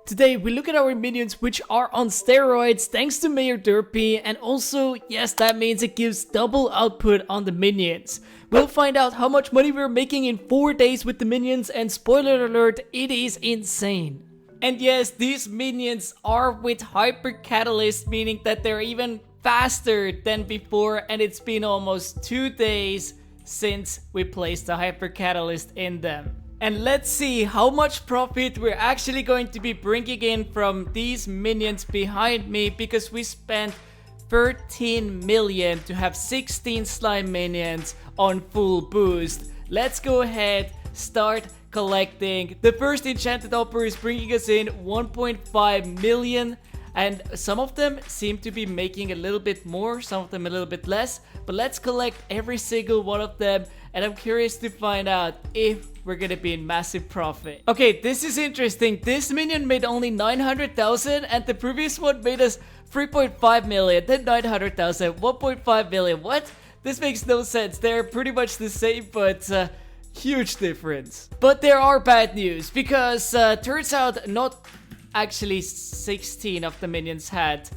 Today we look at our minions which are on steroids thanks to Mayor Derpy, and also, yes, that means it gives double output on the minions. We'll find out how much money we're making in 4 days with the minions, and spoiler alert, it is insane. And yes, these minions are with Hyper Catalyst, meaning that they're even faster than before, and it's been almost 2 days since we placed the Hyper Catalyst in them. And let's see how much profit we're actually going to be bringing in from these minions behind me, because we spent 13 million to have 16 slime minions on full boost. Let's go ahead, start collecting. The first enchanted offer is bringing us in 1.5 million. And some of them seem to be making a little bit more, some of them a little bit less. But let's collect every single one of them. And I'm curious to find out if we're gonna be in massive profit. Okay, this is interesting. This minion made only 900,000 and the previous one made us 3.5 million. Then 900,000, 1.5 million. What? This makes no sense. They're pretty much the same, but huge difference. But there are bad news, because turns out not actually 16 of the minions had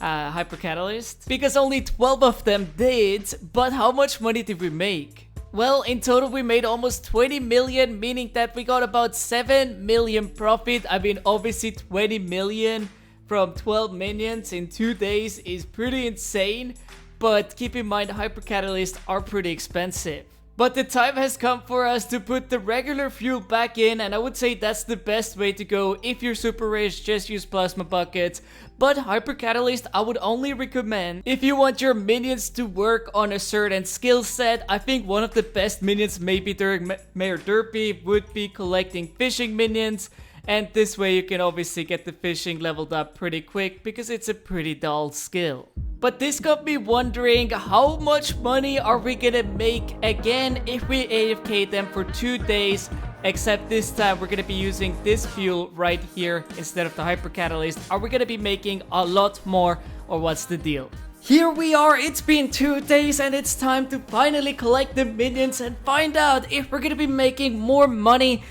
Hyper Catalyst, because only 12 of them did. But how much money did we make? Well, in total we made almost 20 million, meaning that we got about 7 million profit. I mean, obviously 20 million from 12 minions in 2 days is pretty insane, but keep in mind Hyper Catalysts are pretty expensive. But the time has come for us to put the regular fuel back in, and I would say that's the best way to go. If you're super rich, just use plasma buckets. But Hyper Catalyst I would only recommend if you want your minions to work on a certain skill set. I think one of the best minions maybe during Mayor Derpy would be collecting fishing minions. And this way you can obviously get the fishing leveled up pretty quick, because it's a pretty dull skill. But this got me wondering, how much money are we gonna make again if we AFK them for 2 days? Except this time we're gonna be using this fuel right here instead of the Hyper Catalyst. Are we gonna be making a lot more, or what's the deal? Here we are, it's been 2 days and it's time to finally collect the minions and find out if we're gonna be making more money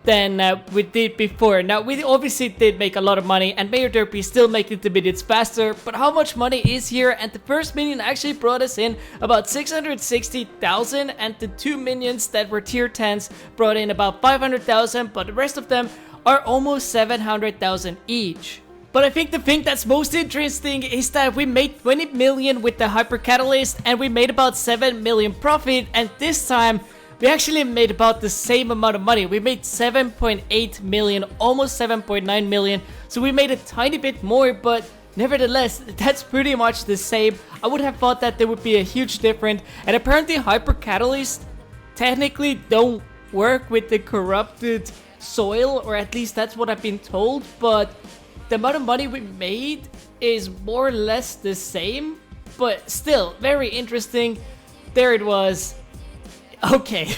than we did before. Now, we obviously did make a lot of money, and Mayor Derpy is still making the minions faster, but how much money is here? And the first minion actually brought us in about 660,000, and the 2 minions that were tier 10s brought in about 500,000, but the rest of them are almost 700,000 each. But I think the thing that's most interesting is that we made 20 million with the Hyper Catalyst, and we made about 7 million profit, and this time we actually made about the same amount of money. We made 7.8 million, almost 7.9 million. So we made a tiny bit more, but nevertheless, that's pretty much the same. I would have thought that there would be a huge difference. And apparently Hyper Catalyst technically don't work with the corrupted soil, or at least that's what I've been told. But the amount of money we made is more or less the same, but still very interesting. There it was. Okay.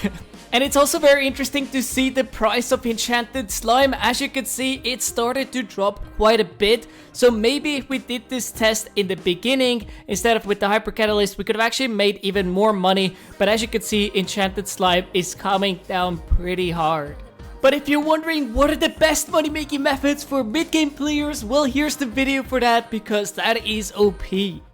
And it's also very interesting to see the price of enchanted slime. As you can see, it started to drop quite a bit. So maybe if we did this test in the beginning instead of with the Hyper Catalyst, we could have actually made even more money. But as you can see, enchanted slime is coming down pretty hard. But if you're wondering what are the best money making methods for mid-game players, well, here's the video for that, because that is OP.